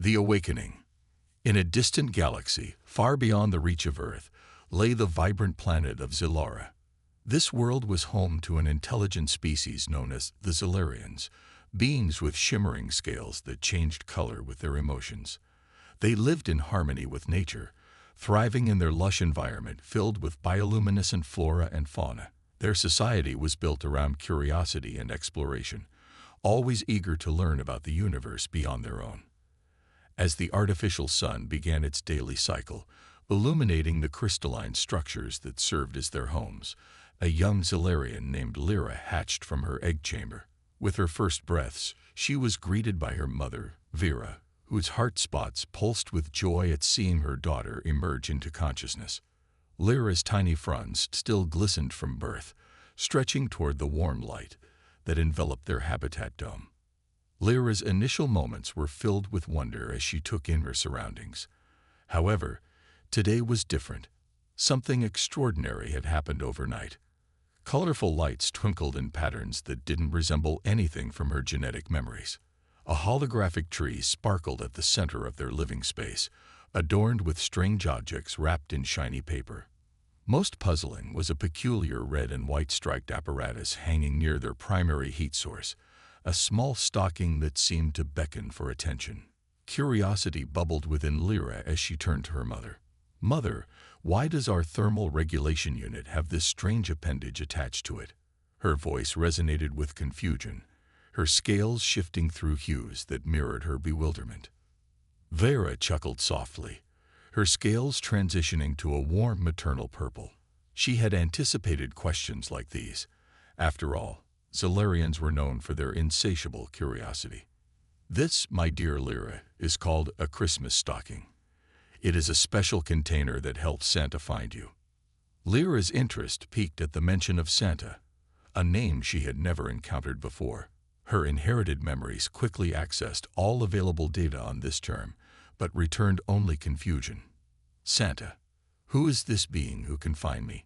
The Awakening. In a distant galaxy, far beyond the reach of Earth, lay the vibrant planet of Zilara. This world was home to an intelligent species known as the Zilarians, beings with shimmering scales that changed color with their emotions. They lived in harmony with nature, thriving in their lush environment filled with bioluminescent flora and fauna. Their society was built around curiosity and exploration, always eager to learn about the universe beyond their own. As the artificial sun began its daily cycle, illuminating the crystalline structures that served as their homes, a young Zilarian named Lyra hatched from her egg chamber. With her first breaths, she was greeted by her mother, Vera, whose heart spots pulsed with joy at seeing her daughter emerge into consciousness. Lyra's tiny fronds still glistened from birth, stretching toward the warm light that enveloped their habitat dome. Lyra's initial moments were filled with wonder as she took in her surroundings. However, today was different. Something extraordinary had happened overnight. Colorful lights twinkled in patterns that didn't resemble anything from her genetic memories. A holographic tree sparkled at the center of their living space, adorned with strange objects wrapped in shiny paper. Most puzzling was a peculiar red and white striped apparatus hanging near their primary heat source, a small stocking that seemed to beckon for attention. Curiosity bubbled within Lyra as she turned to her mother. "Mother, why does our thermal regulation unit have this strange appendage attached to it?" Her voice resonated with confusion, her scales shifting through hues that mirrored her bewilderment. Vera chuckled softly, her scales transitioning to a warm maternal purple. She had anticipated questions like these. After all, Zilarians were known for their insatiable curiosity. "This, my dear Lyra, is called a Christmas stocking. It is a special container that helps Santa find you." Lyra's interest peaked at the mention of Santa, a name she had never encountered before. Her inherited memories quickly accessed all available data on this term, but returned only confusion. "Santa, who is this being who can find me?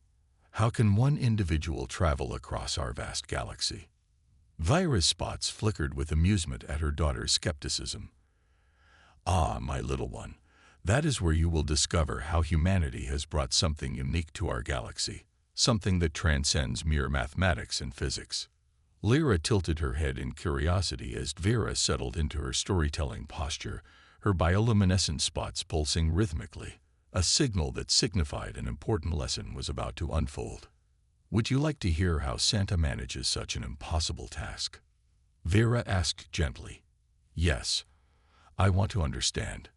How can one individual travel across our vast galaxy?" Vira's spots flickered with amusement at her daughter's skepticism. "Ah, my little one, that is where you will discover how humanity has brought something unique to our galaxy, something that transcends mere mathematics and physics." Lyra tilted her head in curiosity as Vera settled into her storytelling posture, her bioluminescent spots pulsing rhythmically, a signal that signified an important lesson was about to unfold. "Would you like to hear how Santa manages such an impossible task?" Vera asked gently. "Yes, I want to understand."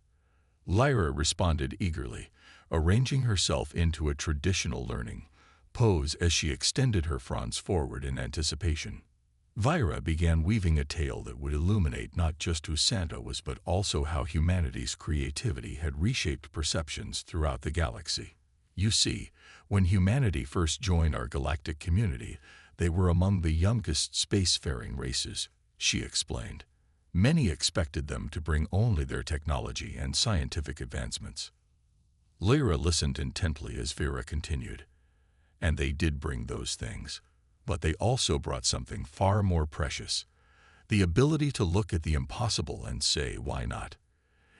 Lyra responded eagerly, arranging herself into a traditional learning pose as she extended her fronds forward in anticipation. Vira began weaving a tale that would illuminate not just who Santa was but also how humanity's creativity had reshaped perceptions throughout the galaxy. "You see, when humanity first joined our galactic community, they were among the youngest spacefaring races," she explained. "Many expected them to bring only their technology and scientific advancements." Lyra listened intently as Vera continued. "And they did bring those things. But they also brought something far more precious, the ability to look at the impossible and say, why not?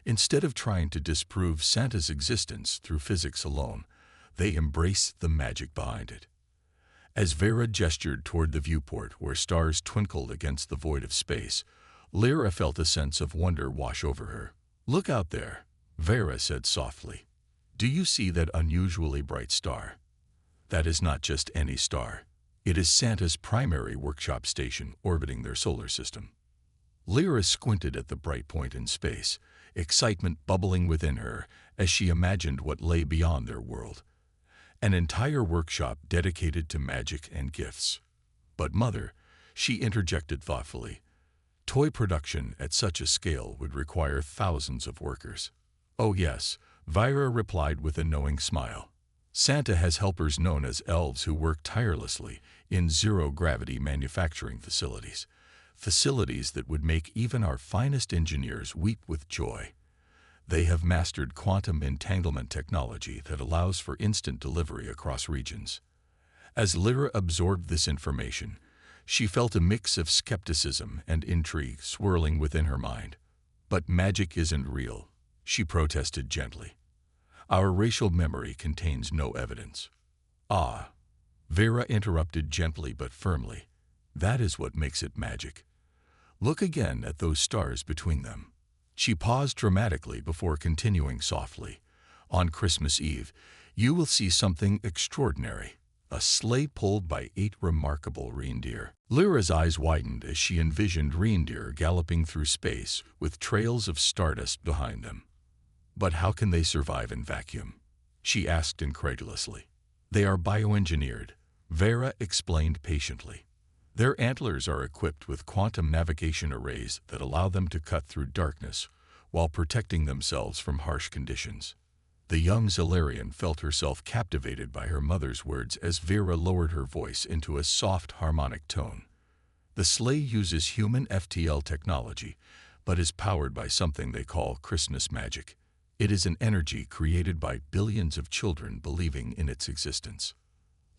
Instead of trying to disprove Santa's existence through physics alone, they embraced the magic behind it." As Vera gestured toward the viewport where stars twinkled against the void of space, Lyra felt a sense of wonder wash over her. "Look out there," Vera said softly. "Do you see that unusually bright star? That is not just any star. It is Santa's primary workshop station orbiting their solar system." Lyra squinted at the bright point in space, excitement bubbling within her as she imagined what lay beyond their world. An entire workshop dedicated to magic and gifts. "But mother," she interjected thoughtfully, "toy production at such a scale would require thousands of workers." "Oh yes," Vira replied with a knowing smile. "Santa has helpers known as elves who work tirelessly in zero-gravity manufacturing facilities that would make even our finest engineers weep with joy. They have mastered quantum entanglement technology that allows for instant delivery across regions." As Lyra absorbed this information, she felt a mix of skepticism and intrigue swirling within her mind. But magic isn't real, she protested gently. Our racial memory contains no evidence. Ah, Vera interrupted gently but firmly. That is what makes it magic. Look again at those stars between them. She paused dramatically before continuing softly. On Christmas Eve, you will see something extraordinary. A sleigh pulled by 8 remarkable reindeer. Lyra's eyes widened as she envisioned reindeer galloping through space with trails of stardust behind them. But how can they survive in vacuum? She asked incredulously. They are bioengineered, Vera explained patiently. Their antlers are equipped with quantum navigation arrays that allow them to cut through darkness while protecting themselves from harsh conditions. The young Zilarian felt herself captivated by her mother's words as Vera lowered her voice into a soft harmonic tone. The sleigh uses human FTL technology, but is powered by something they call Christmas magic. It is an energy created by billions of children believing in its existence.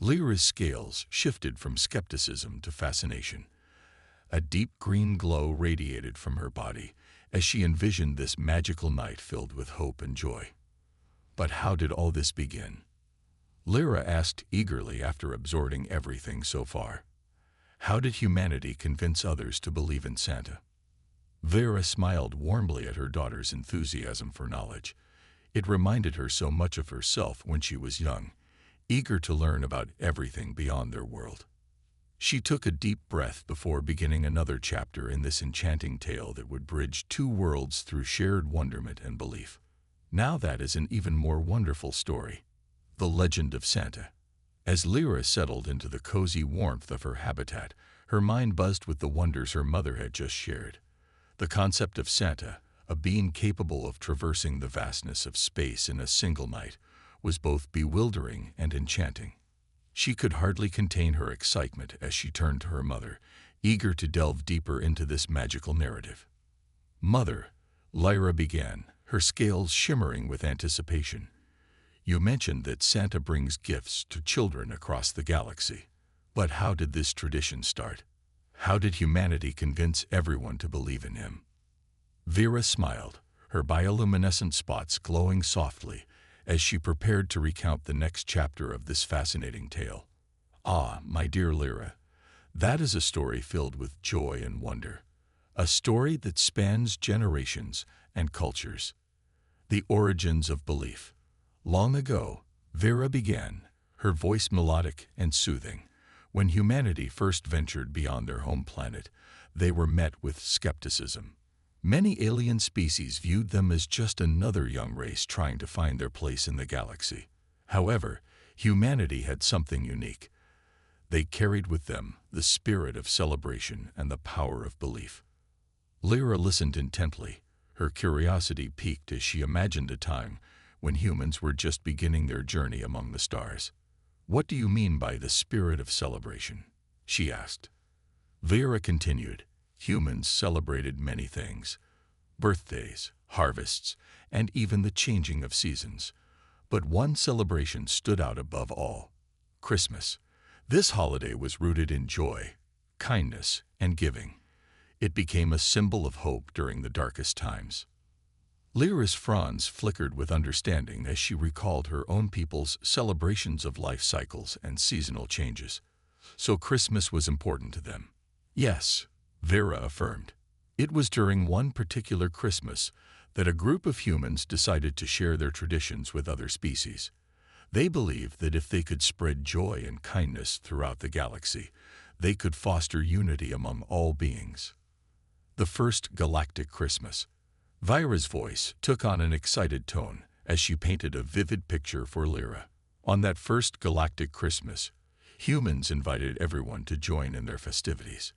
Lyra's scales shifted from skepticism to fascination. A deep green glow radiated from her body as she envisioned this magical night filled with hope and joy. But how did all this begin? Lyra asked eagerly after absorbing everything so far. How did humanity convince others to believe in Santa? Vera smiled warmly at her daughter's enthusiasm for knowledge. It reminded her so much of herself when she was young, eager to learn about everything beyond their world. She took a deep breath before beginning another chapter in this enchanting tale that would bridge 2 worlds through shared wonderment and belief. Now that is an even more wonderful story. The legend of Santa. As Lyra settled into the cozy warmth of her habitat, her mind buzzed with the wonders her mother had just shared. The concept of Santa, a being capable of traversing the vastness of space in a single night, was both bewildering and enchanting. She could hardly contain her excitement as she turned to her mother, eager to delve deeper into this magical narrative. "Mother," Lyra began, her scales shimmering with anticipation. "You mentioned that Santa brings gifts to children across the galaxy. But how did this tradition start? How did humanity convince everyone to believe in him?" Vera smiled, her bioluminescent spots glowing softly as she prepared to recount the next chapter of this fascinating tale. "Ah, my dear Lyra, that is a story filled with joy and wonder. A story that spans generations and cultures. The origins of belief. Long ago, Vera began, her voice melodic and soothing. When humanity first ventured beyond their home planet, they were met with skepticism. Many alien species viewed them as just another young race trying to find their place in the galaxy. However, humanity had something unique. They carried with them the spirit of celebration and the power of belief. Lyra listened intently, her curiosity piqued as she imagined a time when humans were just beginning their journey among the stars. "What do you mean by the spirit of celebration?" she asked. Vera continued. "Humans celebrated many things: birthdays, harvests, and even the changing of seasons. But one celebration stood out above all: Christmas. This holiday was rooted in joy, kindness, and giving. It became a symbol of hope during the darkest times." Lyra's fronds flickered with understanding as she recalled her own people's celebrations of life cycles and seasonal changes. So Christmas was important to them. "Yes," Vera affirmed. "It was during one particular Christmas that a group of humans decided to share their traditions with other species. They believed that if they could spread joy and kindness throughout the galaxy, they could foster unity among all beings. The first galactic Christmas." Vira's voice took on an excited tone as she painted a vivid picture for Lyra. On that first galactic Christmas, humans invited everyone to join in their festivities.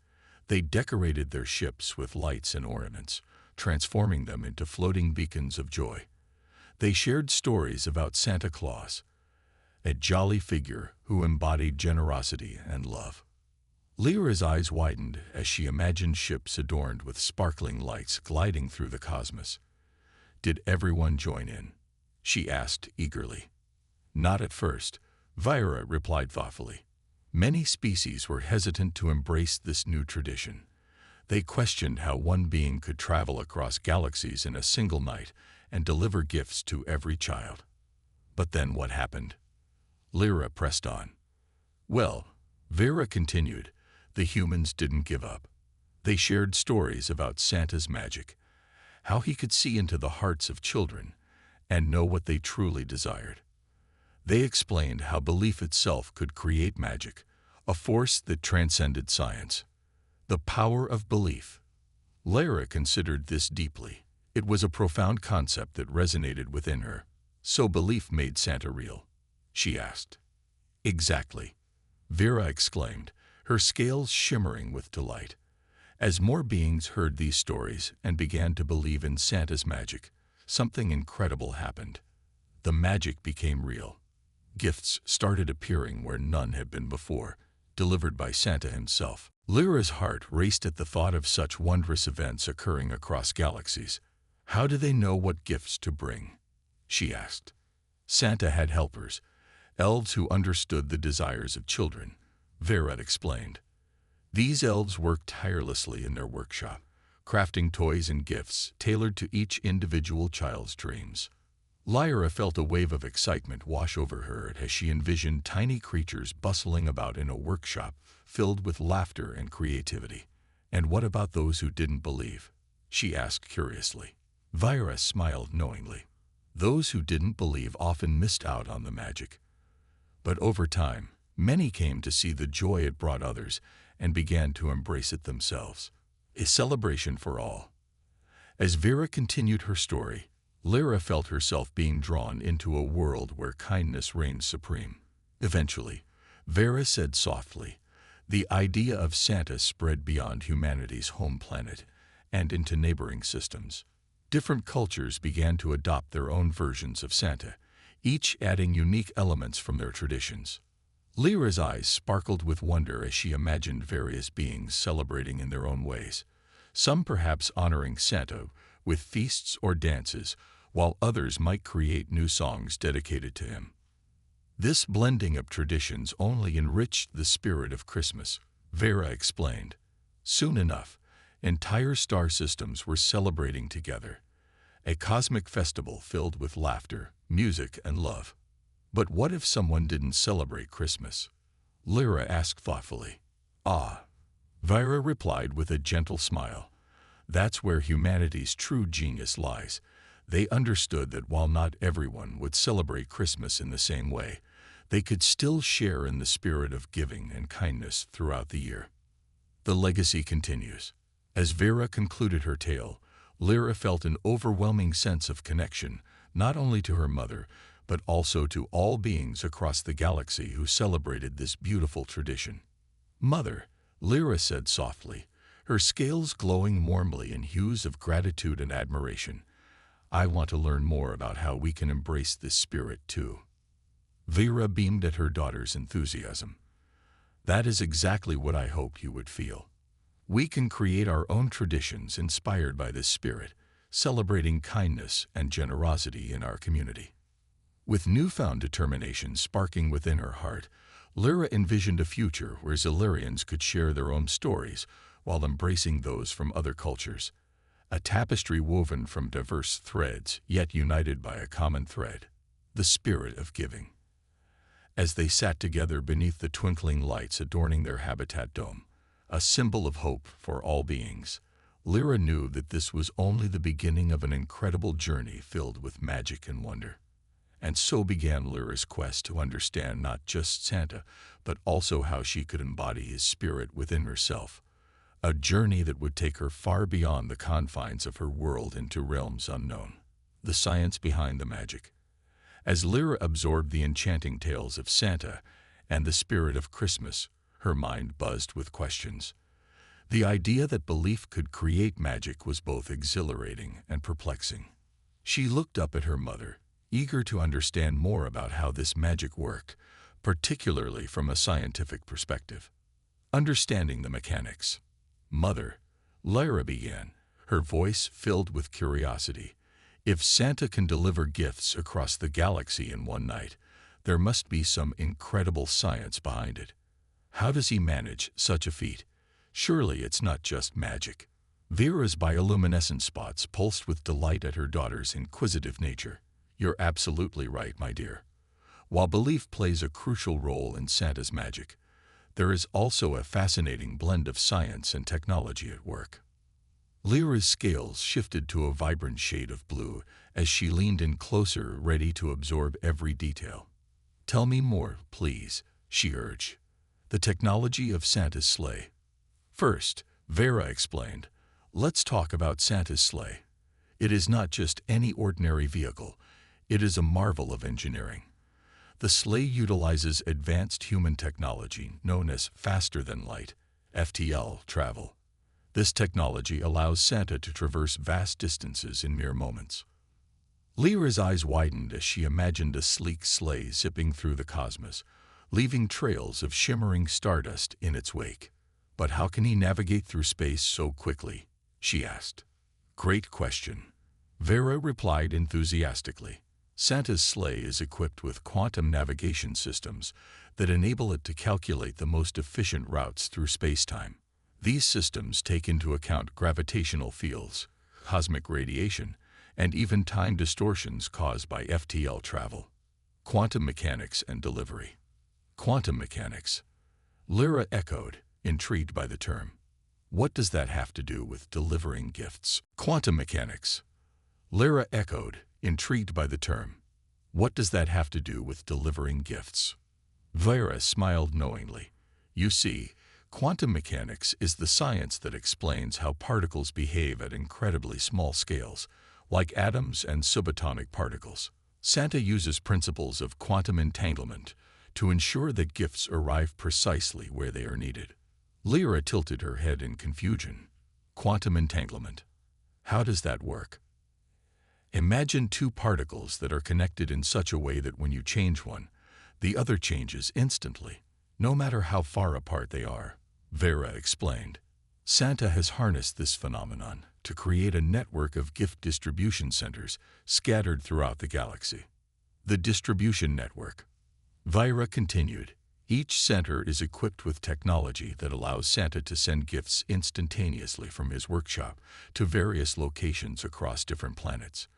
They decorated their ships with lights and ornaments, transforming them into floating beacons of joy. They shared stories about Santa Claus, a jolly figure who embodied generosity and love. Lyra's eyes widened as she imagined ships adorned with sparkling lights gliding through the cosmos. "Did everyone join in?" she asked eagerly. "Not at first," Vira replied thoughtfully. "Many species were hesitant to embrace this new tradition. They questioned how one being could travel across galaxies in a single night and deliver gifts to every child. But then what happened? Lyra pressed on. Well, Vera continued, the humans didn't give up. They shared stories about Santa's magic, how he could see into the hearts of children and know what they truly desired. They explained how belief itself could create magic, a force that transcended science. The power of belief. Lyra considered this deeply. It was a profound concept that resonated within her. So belief made Santa real? She asked. Exactly, Vera exclaimed, her scales shimmering with delight. As more beings heard these stories and began to believe in Santa's magic, something incredible happened. The magic became real. Gifts started appearing where none had been before, delivered by Santa himself. Lyra's heart raced at the thought of such wondrous events occurring across galaxies. How do they know what gifts to bring? She asked. Santa had helpers, elves who understood the desires of children, Vera explained. These elves worked tirelessly in their workshop, crafting toys and gifts tailored to each individual child's dreams. Lyra felt a wave of excitement wash over her as she envisioned tiny creatures bustling about in a workshop filled with laughter and creativity. And what about those who didn't believe? She asked curiously. Vera smiled knowingly. Those who didn't believe often missed out on the magic. But over time, many came to see the joy it brought others and began to embrace it themselves. A celebration for all. As Vera continued her story, Lyra felt herself being drawn into a world where kindness reigned supreme. Eventually, Vera said softly, the idea of Santa spread beyond humanity's home planet and into neighboring systems. Different cultures began to adopt their own versions of Santa, each adding unique elements from their traditions. Lyra's eyes sparkled with wonder as she imagined various beings celebrating in their own ways, some perhaps honoring Santa with feasts or dances, while others might create new songs dedicated to him. This blending of traditions only enriched the spirit of Christmas, Vera explained. Soon enough, entire star systems were celebrating together, a cosmic festival filled with laughter, music, and love. But what if someone didn't celebrate Christmas? Lyra asked thoughtfully. Ah, Vera replied with a gentle smile. That's where humanity's true genius lies. They understood that while not everyone would celebrate Christmas in the same way, they could still share in the spirit of giving and kindness throughout the year. The legacy continues. As Vera concluded her tale, Lyra felt an overwhelming sense of connection, not only to her mother, but also to all beings across the galaxy who celebrated this beautiful tradition. Mother, Lyra said softly, her scales glowing warmly in hues of gratitude and admiration. I want to learn more about how we can embrace this spirit too. Vera beamed at her daughter's enthusiasm. That is exactly what I hoped you would feel. We can create our own traditions inspired by this spirit, celebrating kindness and generosity in our community. With newfound determination sparking within her heart, Lyra envisioned a future where Xilarians could share their own stories while embracing those from other cultures. A tapestry woven from diverse threads, yet united by a common thread, the spirit of giving. As they sat together beneath the twinkling lights adorning their habitat dome, a symbol of hope for all beings, Lyra knew that this was only the beginning of an incredible journey filled with magic and wonder. And so began Lyra's quest to understand not just Santa, but also how she could embody his spirit within herself. A journey that would take her far beyond the confines of her world into realms unknown. The science behind the magic. As Lyra absorbed the enchanting tales of Santa and the spirit of Christmas, her mind buzzed with questions. The idea that belief could create magic was both exhilarating and perplexing. She looked up at her mother, eager to understand more about how this magic worked, particularly from a scientific perspective. Understanding the mechanics. Mother, Lyra began, her voice filled with curiosity. If Santa can deliver gifts across the galaxy in one night, there must be some incredible science behind it. How does he manage such a feat? Surely it's not just magic. Vera's bioluminescent spots pulsed with delight at her daughter's inquisitive nature. You're absolutely right, my dear. While belief plays a crucial role in Santa's magic, there is also a fascinating blend of science and technology at work. Lyra's scales shifted to a vibrant shade of blue as she leaned in closer, ready to absorb every detail. Tell me more, please, she urged. The technology of Santa's sleigh. First, Vera explained, let's talk about Santa's sleigh. It is not just any ordinary vehicle. It is a marvel of engineering. The sleigh utilizes advanced human technology known as faster-than-light, FTL, travel. This technology allows Santa to traverse vast distances in mere moments. Lyra's eyes widened as she imagined a sleek sleigh zipping through the cosmos, leaving trails of shimmering stardust in its wake. But how can he navigate through space so quickly? She asked. Great question. Vera replied enthusiastically. Santa's sleigh is equipped with quantum navigation systems that enable it to calculate the most efficient routes through space-time. These systems take into account gravitational fields, cosmic radiation, and even time distortions caused by FTL travel. Quantum mechanics and delivery. Quantum mechanics. Lyra echoed, intrigued by the term. What does that have to do with delivering gifts? Quantum mechanics. Lyra echoed, intrigued by the term. What does that have to do with delivering gifts? Vera smiled knowingly. You see, quantum mechanics is the science that explains how particles behave at incredibly small scales, like atoms and subatomic particles. Santa uses principles of quantum entanglement to ensure that gifts arrive precisely where they are needed. Lyra tilted her head in confusion. Quantum entanglement. How does that work? Imagine two particles that are connected in such a way that when you change one, the other changes instantly, no matter how far apart they are, Vera explained. Santa has harnessed this phenomenon to create a network of gift distribution centers scattered throughout the galaxy. The distribution network. Vera continued. Each center is equipped with technology that allows Santa to send gifts instantaneously from his workshop to various locations across different planets.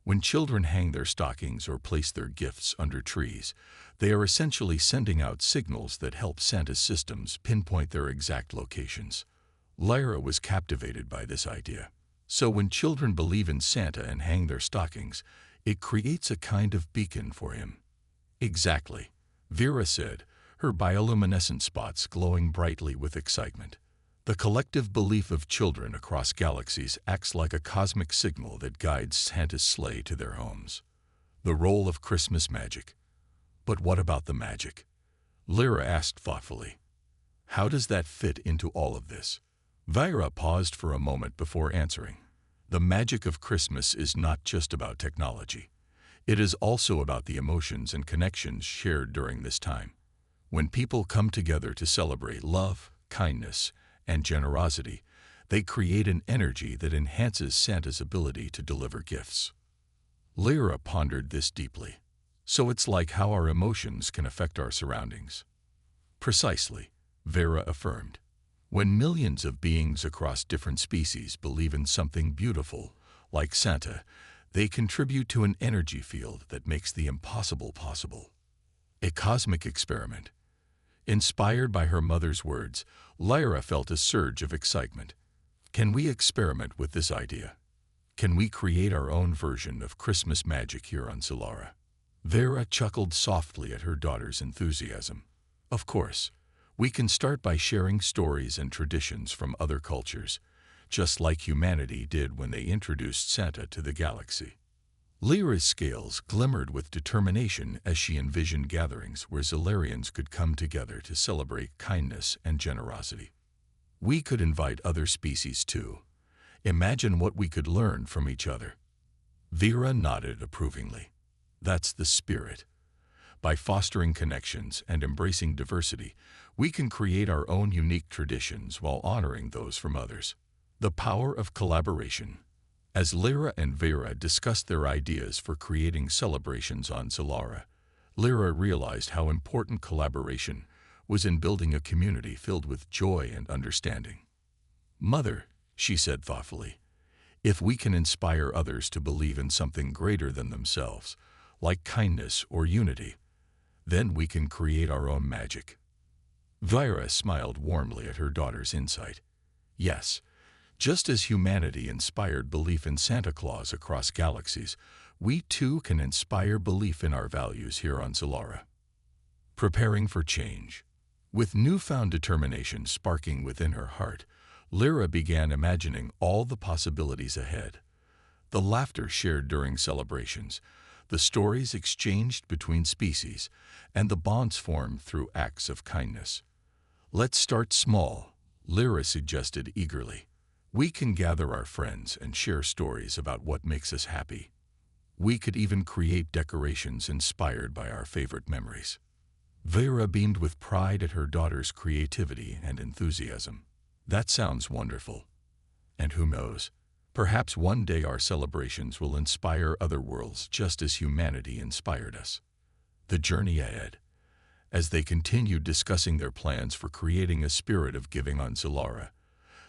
When children hang their stockings or place their gifts under trees, they are essentially sending out signals that help Santa's systems pinpoint their exact locations. Lyra was captivated by this idea. So when children believe in Santa and hang their stockings, it creates a kind of beacon for him. Exactly, Vera said, her bioluminescent spots glowing brightly with excitement. The collective belief of children across galaxies acts like a cosmic signal that guides Santa's sleigh to their homes. The role of Christmas magic. But what about the magic? Lyra asked thoughtfully. How does that fit into all of this? Vera paused for a moment before answering. The magic of Christmas is not just about technology. It is also about the emotions and connections shared during this time. When people come together to celebrate love, kindness, and generosity, they create an energy that enhances Santa's ability to deliver gifts. Lyra pondered this deeply. So it's like how our emotions can affect our surroundings. Precisely, Vera affirmed. When millions of beings across different species believe in something beautiful, like Santa, they contribute to an energy field that makes the impossible possible. A cosmic experiment. Inspired by her mother's words, Lyra felt a surge of excitement. Can we experiment with this idea? Can we create our own version of Christmas magic here on Solara? Vera chuckled softly at her daughter's enthusiasm. Of course, we can start by sharing stories and traditions from other cultures, just like humanity did when they introduced Santa to the galaxy. Lyra's scales glimmered with determination as she envisioned gatherings where Zolarians could come together to celebrate kindness and generosity. We could invite other species too. Imagine what we could learn from each other. Vera nodded approvingly. That's the spirit. By fostering connections and embracing diversity, we can create our own unique traditions while honoring those from others. The power of collaboration. As Lyra and Vera discussed their ideas for creating celebrations on Solara, Lyra realized how important collaboration was in building a community filled with joy and understanding. "Mother," she said thoughtfully, "if we can inspire others to believe in something greater than themselves, like kindness or unity, then we can create our own magic." Vira smiled warmly at her daughter's insight. Yes, just as humanity inspired belief in Santa Claus across galaxies, we too can inspire belief in our values here on Zilara. Preparing for change. With newfound determination sparking within her heart, Lyra began imagining all the possibilities ahead. The laughter shared during celebrations, the stories exchanged between species, and the bonds formed through acts of kindness. "Let's start small," Lyra suggested eagerly. "We can gather our friends and share stories about what makes us happy. We could even create decorations inspired by our favorite memories." Vera beamed with pride at her daughter's creativity and enthusiasm. "That sounds wonderful. And who knows, perhaps one day our celebrations will inspire other worlds just as humanity inspired us." The journey ahead. As they continued discussing their plans for creating a spirit of giving on Zilara,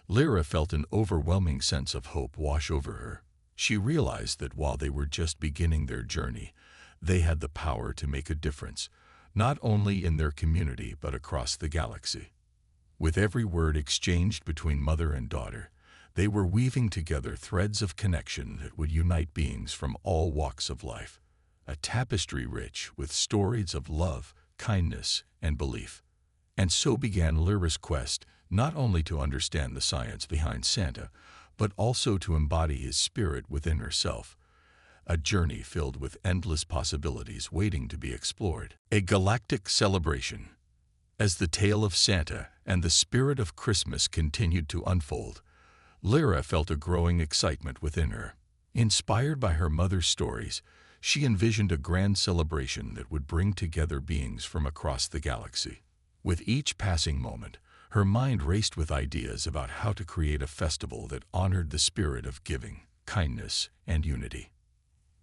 Lyra felt an overwhelming sense of hope wash over her. She realized that while they were just beginning their journey, they had the power to make a difference, not only in their community but across the galaxy. With every word exchanged between mother and daughter, they were weaving together threads of connection that would unite beings from all walks of life, a tapestry rich with stories of love, kindness, and belief. And so began Lyra's quest, not only to understand the science behind Santa, but also to embody his spirit within herself, a journey filled with endless possibilities waiting to be explored. A galactic celebration. As the tale of Santa and the spirit of Christmas continued to unfold, Lyra felt a growing excitement within her. Inspired by her mother's stories, she envisioned a grand celebration that would bring together beings from across the galaxy. With each passing moment, her mind raced with ideas about how to create a festival that honored the spirit of giving, kindness, and unity.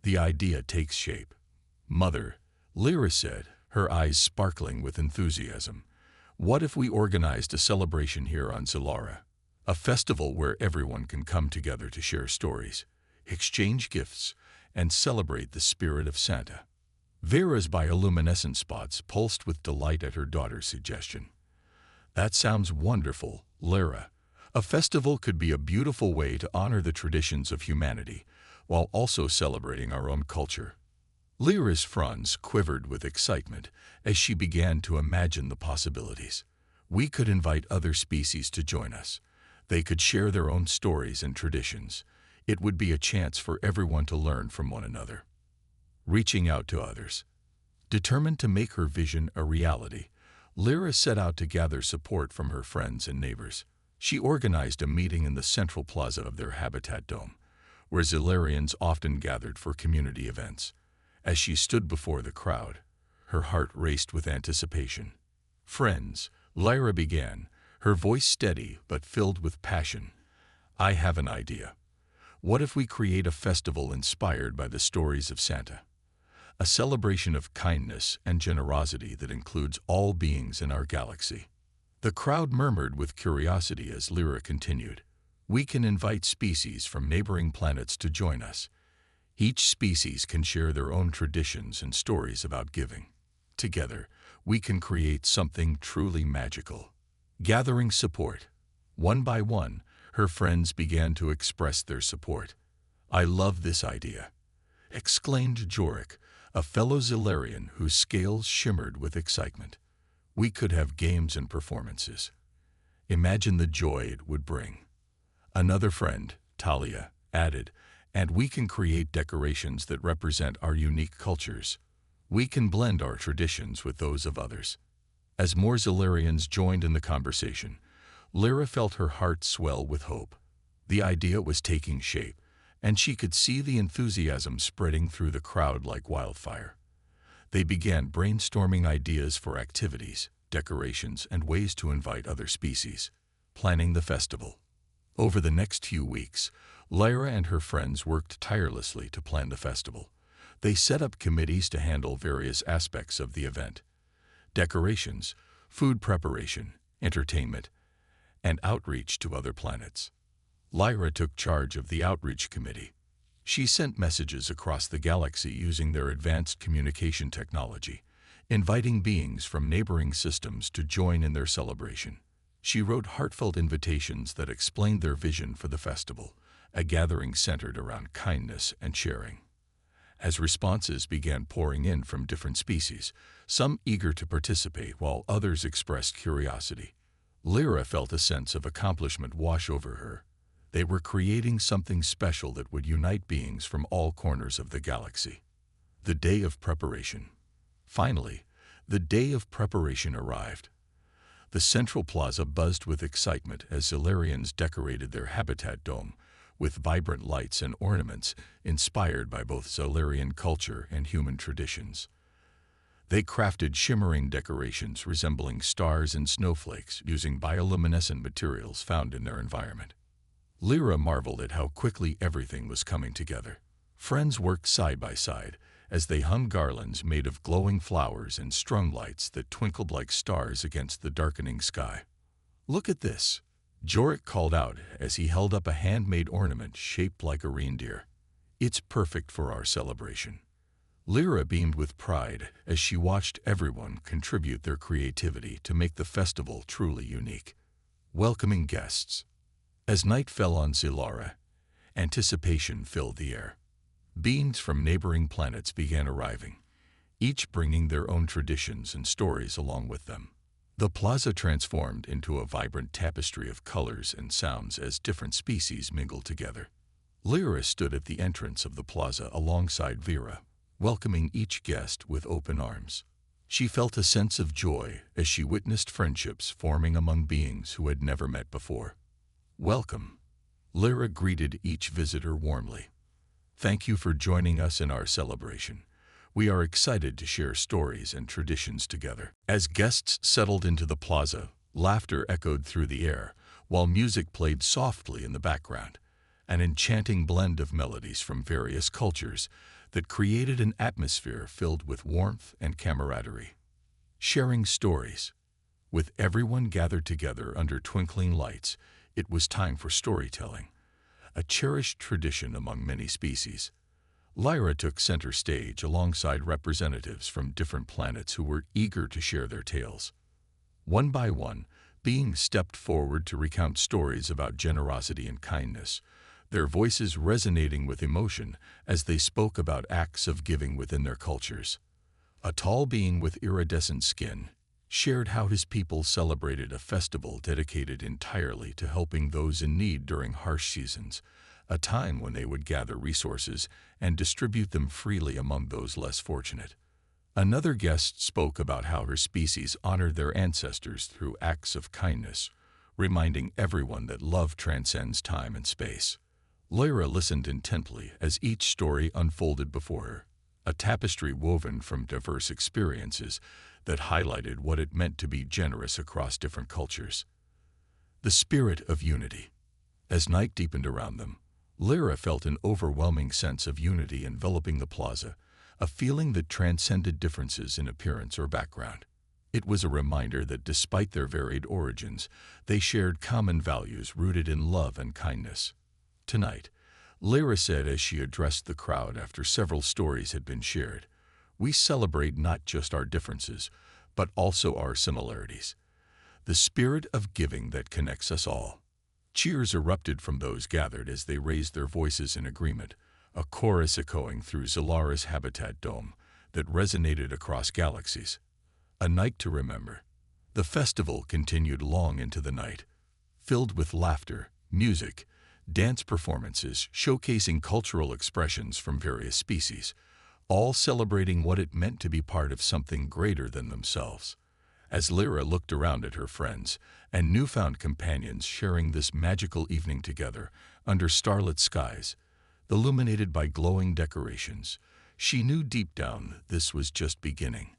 The idea takes shape. "Mother," Lyra said, her eyes sparkling with enthusiasm, "what if we organized a celebration here on Zilara? A festival where everyone can come together to share stories, exchange gifts, and celebrate the spirit of Santa." Vera's bioluminescent spots pulsed with delight at her daughter's suggestion. "That sounds wonderful, Lyra. A festival could be a beautiful way to honor the traditions of humanity, while also celebrating our own culture." Lyra's fronds quivered with excitement as she began to imagine the possibilities. "We could invite other species to join us. They could share their own stories and traditions. It would be a chance for everyone to learn from one another." Reaching out to others. Determined to make her vision a reality, Lyra set out to gather support from her friends and neighbors. She organized a meeting in the central plaza of their habitat dome, where Zilarians often gathered for community events. As she stood before the crowd, her heart raced with anticipation. "Friends," Lyra began, her voice steady but filled with passion, "I have an idea. What if we create a festival inspired by the stories of Santa? A celebration of kindness and generosity that includes all beings in our galaxy." The crowd murmured with curiosity as Lyra continued. "We can invite species from neighboring planets to join us. Each species can share their own traditions and stories about giving. Together, we can create something truly magical." Gathering support. One by one, her friends began to express their support. "I love this idea," exclaimed Jorik, a fellow Zilarian whose scales shimmered with excitement. "We could have games and performances. Imagine the joy it would bring." Another friend, Talia, added, "And we can create decorations that represent our unique cultures. We can blend our traditions with those of others." As more Zilarians joined in the conversation, Lyra felt her heart swell with hope. The idea was taking shape, and she could see the enthusiasm spreading through the crowd like wildfire. They began brainstorming ideas for activities, decorations, and ways to invite other species, planning the festival. Over the next few weeks, Lyra and her friends worked tirelessly to plan the festival. They set up committees to handle various aspects of the event. Decorations, food preparation, entertainment, and outreach to other planets. Lyra took charge of the outreach committee. She sent messages across the galaxy using their advanced communication technology, inviting beings from neighboring systems to join in their celebration. She wrote heartfelt invitations that explained their vision for the festival, a gathering centered around kindness and sharing. As responses began pouring in from different species, some eager to participate while others expressed curiosity, Lyra felt a sense of accomplishment wash over her. They were creating something special that would unite beings from all corners of the galaxy. The day of preparation. Finally, the day of preparation arrived. The central plaza buzzed with excitement as Zilarians decorated their habitat dome with vibrant lights and ornaments inspired by both Zilarian culture and human traditions. They crafted shimmering decorations resembling stars and snowflakes using bioluminescent materials found in their environment. Lyra marveled at how quickly everything was coming together. Friends worked side by side as they hung garlands made of glowing flowers and strung lights that twinkled like stars against the darkening sky. "Look at this," Jorik called out as he held up a handmade ornament shaped like a reindeer. "It's perfect for our celebration." Lyra beamed with pride as she watched everyone contribute their creativity to make the festival truly unique. Welcoming guests. As night fell on Zilara, anticipation filled the air. Beings from neighboring planets began arriving, each bringing their own traditions and stories along with them. The plaza transformed into a vibrant tapestry of colors and sounds as different species mingled together. Lyra stood at the entrance of the plaza alongside Vera, welcoming each guest with open arms. She felt a sense of joy as she witnessed friendships forming among beings who had never met before. "Welcome." Lyra greeted each visitor warmly. "Thank you for joining us in our celebration. We are excited to share stories and traditions together." As guests settled into the plaza, laughter echoed through the air, while music played softly in the background, an enchanting blend of melodies from various cultures that created an atmosphere filled with warmth and camaraderie. Sharing stories. With everyone gathered together under twinkling lights, it was time for storytelling, a cherished tradition among many species. Lyra took center stage alongside representatives from different planets who were eager to share their tales. One by one, beings stepped forward to recount stories about generosity and kindness, their voices resonating with emotion as they spoke about acts of giving within their cultures. A tall being with iridescent skin shared how his people celebrated a festival dedicated entirely to helping those in need during harsh seasons, a time when they would gather resources and distribute them freely among those less fortunate. Another guest spoke about how her species honored their ancestors through acts of kindness, reminding everyone that love transcends time and space. Lyra listened intently as each story unfolded before her, a tapestry woven from diverse experiences that highlighted what it meant to be generous across different cultures. The spirit of unity. As night deepened around them, Lyra felt an overwhelming sense of unity enveloping the plaza, a feeling that transcended differences in appearance or background. It was a reminder that despite their varied origins, they shared common values rooted in love and kindness. Tonight, Lyra said as she addressed the crowd after several stories had been shared, "We celebrate not just our differences, but also our similarities. The spirit of giving that connects us all." Cheers erupted from those gathered as they raised their voices in agreement, a chorus echoing through Zilara's habitat dome that resonated across galaxies. A night to remember. The festival continued long into the night, filled with laughter, music, dance performances showcasing cultural expressions from various species, all celebrating what it meant to be part of something greater than themselves. As Lyra looked around at her friends and newfound companions sharing this magical evening together under starlit skies, illuminated by glowing decorations, she knew deep down this was just beginning.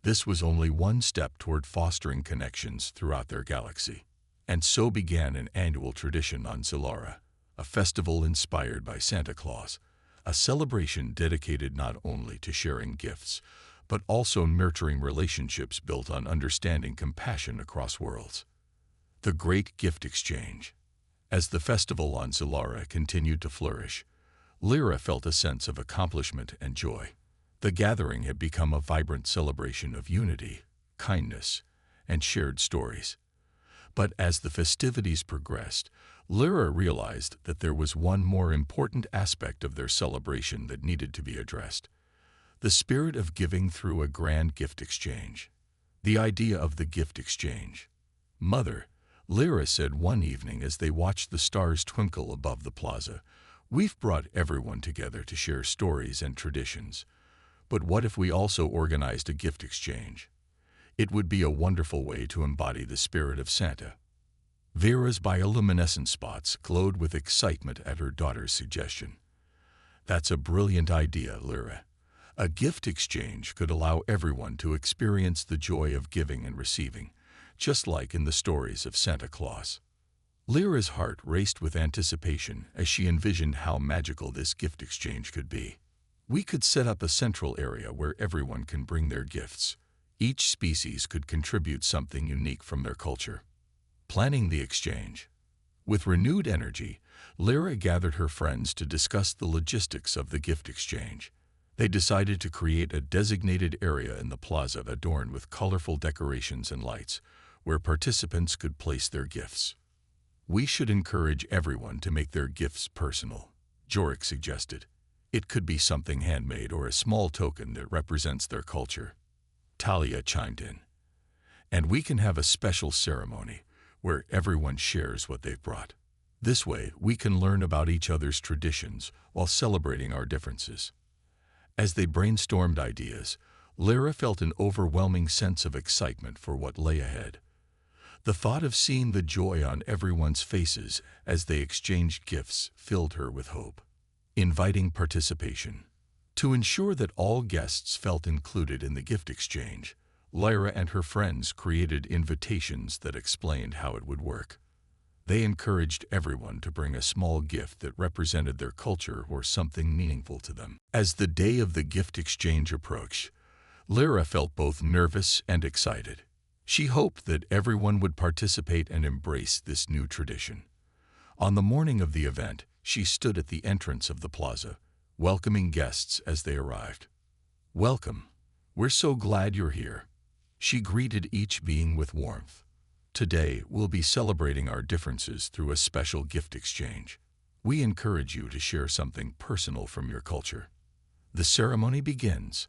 This was only one step toward fostering connections throughout their galaxy. And so began an annual tradition on Zilara, a festival inspired by Santa Claus, a celebration dedicated not only to sharing gifts, but also nurturing relationships built on understanding compassion across worlds. The Great Gift Exchange. As the festival on Zilara continued to flourish, Lyra felt a sense of accomplishment and joy. The gathering had become a vibrant celebration of unity, kindness, and shared stories. But as the festivities progressed, Lyra realized that there was one more important aspect of their celebration that needed to be addressed: the spirit of giving through a grand gift exchange. The idea of the gift exchange. "Mother," Lyra said one evening as they watched the stars twinkle above the plaza, "we've brought everyone together to share stories and traditions. But what if we also organized a gift exchange? It would be a wonderful way to embody the spirit of Santa." Vera's bioluminescent spots glowed with excitement at her daughter's suggestion. "That's a brilliant idea, Lyra. A gift exchange could allow everyone to experience the joy of giving and receiving, just like in the stories of Santa Claus." Lyra's heart raced with anticipation as she envisioned how magical this gift exchange could be. "We could set up a central area where everyone can bring their gifts. Each species could contribute something unique from their culture." Planning the exchange. With renewed energy, Lyra gathered her friends to discuss the logistics of the gift exchange. They decided to create a designated area in the plaza adorned with colorful decorations and lights, where participants could place their gifts. "We should encourage everyone to make their gifts personal," Jorik suggested. "It could be something handmade or a small token that represents their culture." Talia chimed in. "And we can have a special ceremony where everyone shares what they've brought. This way, we can learn about each other's traditions while celebrating our differences." As they brainstormed ideas, Lyra felt an overwhelming sense of excitement for what lay ahead. The thought of seeing the joy on everyone's faces as they exchanged gifts filled her with hope. Inviting participation. To ensure that all guests felt included in the gift exchange, Lyra and her friends created invitations that explained how it would work. They encouraged everyone to bring a small gift that represented their culture or something meaningful to them. As the day of the gift exchange approached, Lyra felt both nervous and excited. She hoped that everyone would participate and embrace this new tradition. On the morning of the event, she stood at the entrance of the plaza, welcoming guests as they arrived. "Welcome. We're so glad you're here." She greeted each being with warmth. "Today, we'll be celebrating our differences through a special gift exchange. We encourage you to share something personal from your culture." The ceremony begins.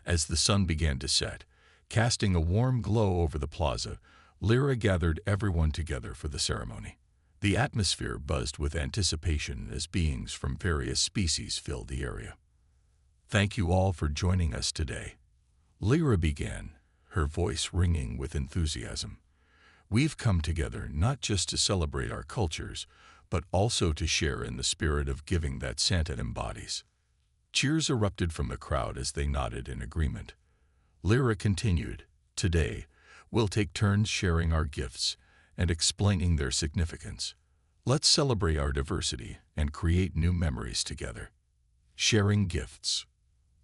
As the sun began to set, casting a warm glow over the plaza, Lyra gathered everyone together for the ceremony. The atmosphere buzzed with anticipation as beings from various species filled the area. "Thank you all for joining us today," Lyra began, her voice ringing with enthusiasm. "We've come together not just to celebrate our cultures, but also to share in the spirit of giving that Santa embodies." Cheers erupted from the crowd as they nodded in agreement. Lyra continued, "Today, we'll take turns sharing our gifts and explaining their significance. Let's celebrate our diversity and create new memories together." Sharing gifts.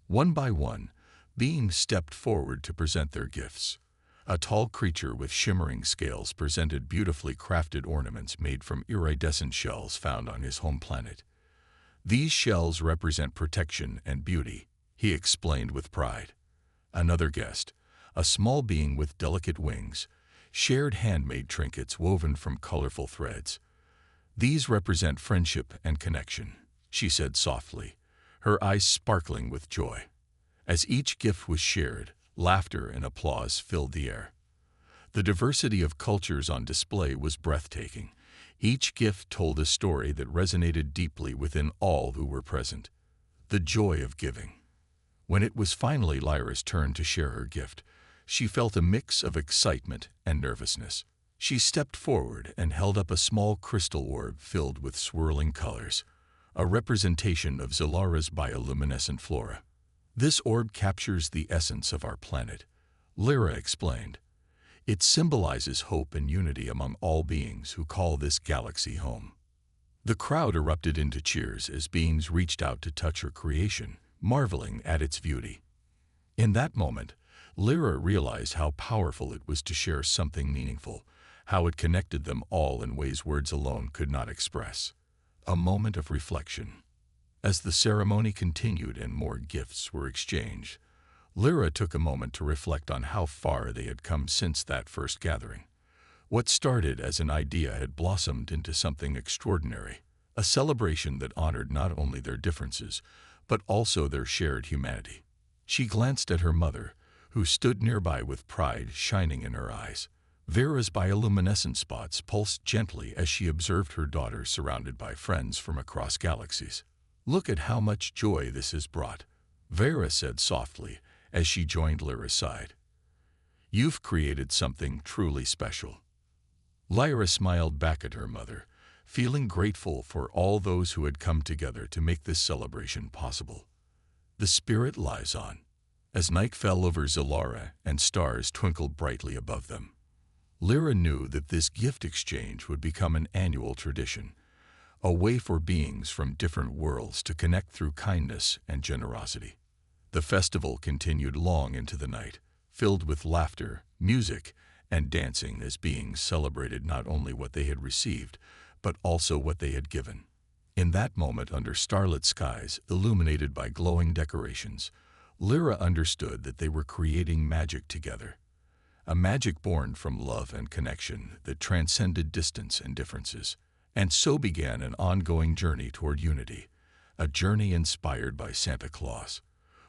One by one, beings stepped forward to present their gifts. A tall creature with shimmering scales presented beautifully crafted ornaments made from iridescent shells found on his home planet. "These shells represent protection and beauty," he explained with pride. Another guest, a small being with delicate wings, shared handmade trinkets woven from colorful threads. "These represent friendship and connection," she said softly, her eyes sparkling with joy. As each gift was shared, laughter and applause filled the air. The diversity of cultures on display was breathtaking. Each gift told a story that resonated deeply within all who were present. The joy of giving. When it was finally Lyra's turn to share her gift, she felt a mix of excitement and nervousness. She stepped forward and held up a small crystal orb filled with swirling colors, a representation of Zilara's bioluminescent flora. "This orb captures the essence of our planet," Lyra explained. "It symbolizes hope and unity among all beings who call this galaxy home." The crowd erupted into cheers as beings reached out to touch her creation, marveling at its beauty. In that moment, Lyra realized how powerful it was to share something meaningful, how it connected them all in ways words alone could not express. A moment of reflection. As the ceremony continued and more gifts were exchanged, Lyra took a moment to reflect on how far they had come since that first gathering. What started as an idea had blossomed into something extraordinary, a celebration that honored not only their differences, but also their shared humanity. She glanced at her mother, who stood nearby with pride shining in her eyes. Vera's bioluminescent spots pulsed gently as she observed her daughter surrounded by friends from across galaxies. "Look at how much joy this has brought," Vera said softly as she joined Lyra's side. "You've created something truly special." Lyra smiled back at her mother, feeling grateful for all those who had come together to make this celebration possible. The spirit lies on. As night fell over Zilara and stars twinkled brightly above them, Lyra knew that this gift exchange would become an annual tradition, a way for beings from different worlds to connect through kindness and generosity. The festival continued long into the night, filled with laughter, music, and dancing as beings celebrated not only what they had received, but also what they had given. In that moment, under starlit skies illuminated by glowing decorations, Lyra understood that they were creating magic together. A magic born from love and connection that transcended distance and differences. And so began an ongoing journey toward unity, a journey inspired by Santa Claus,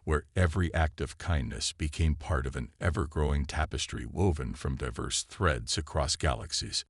where every act of kindness became part of an ever-growing tapestry woven from diverse threads across galaxies.